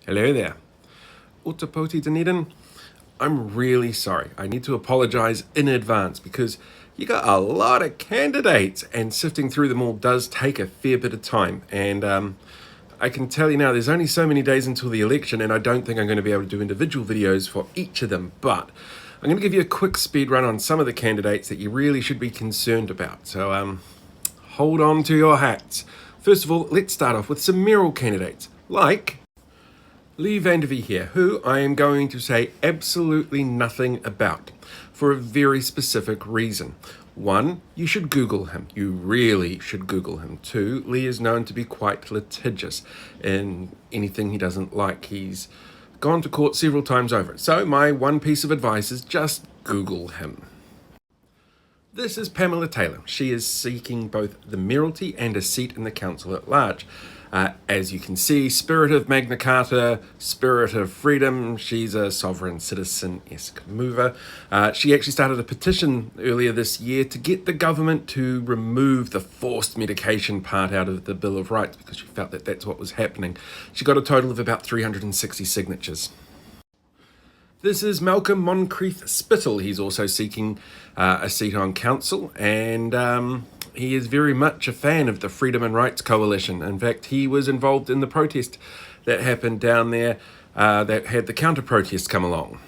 Hello there. Ōtepoti Dunedin. I'm really sorry. I need to apologize in advance because you got a lot of candidates and sifting through them all does take a fair bit of time. And I can tell you now, there's only so many days until the election and I don't think I'm going to be able to do individual videos for each of them. But I'm going to give you a quick speed run on some of the candidates that you really should be concerned about. So hold on to your hats. First of all, let's start off with some mayoral candidates like Lee van der Vie here, who I am going to say absolutely nothing about for a very specific reason. One, you should Google him. You really should Google him. Two, Lee is known to be quite litigious in anything he doesn't like. He's gone to court several times over it. So my one piece of advice is just Google him. This is Pamela Taylor. She is seeking both the mayoralty and a seat in the council at large. As you can see, spirit of Magna Carta, spirit of freedom. She's a sovereign citizen-esque mover. She actually started a petition earlier this year to get the government to remove the forced medication part out of the Bill of Rights because she felt that that's what was happening. She got a total of about 360 signatures. This is Malcolm Moncrieff Spittle. He's also seeking a seat on council, and he is very much a fan of the Freedom and Rights Coalition. In fact, he was involved in the protest that happened down there that had the counter-protests come along.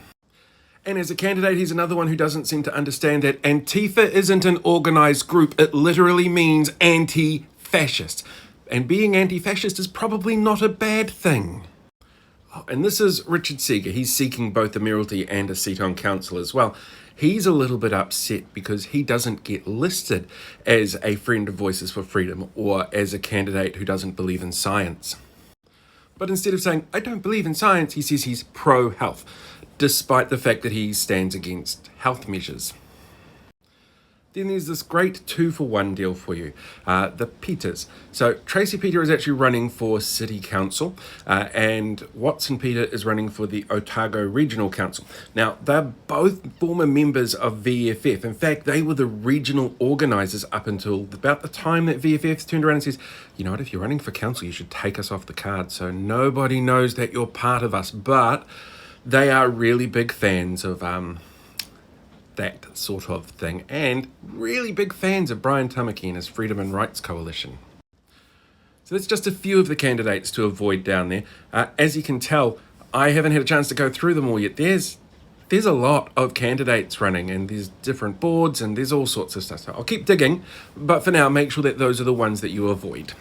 And as a candidate, he's another one who doesn't seem to understand that Antifa isn't an organised group. It literally means anti-fascist. And being anti-fascist is probably not a bad thing. And this is Richard Seeger. He's seeking both the mayoralty and a seat on council as well. He's a little bit upset because he doesn't get listed as a friend of Voices for Freedom or as a candidate who doesn't believe in science. But instead of saying, I don't believe in science, he says he's pro-health, despite the fact that he stands against health measures. Then there's this great 2-for-1 deal for you, the Peters. So Tracy Peter is actually running for City Council and Watson Peter is running for the Otago Regional Council. Now, they're both former members of VFF. In fact, they were the regional organisers up until about the time that VFF turned around and says, you know what, if you're running for council, you should take us off the card so nobody knows that you're part of us. But they are really big fans of that sort of thing, and really big fans of Brian Tamaki and his Freedom and Rights Coalition. So that's just a few of the candidates to avoid down there. As you can tell, I haven't had a chance to go through them all yet. There's a lot of candidates running, and there's different boards, and there's all sorts of stuff. So I'll keep digging, but for now, make sure that those are the ones that you avoid.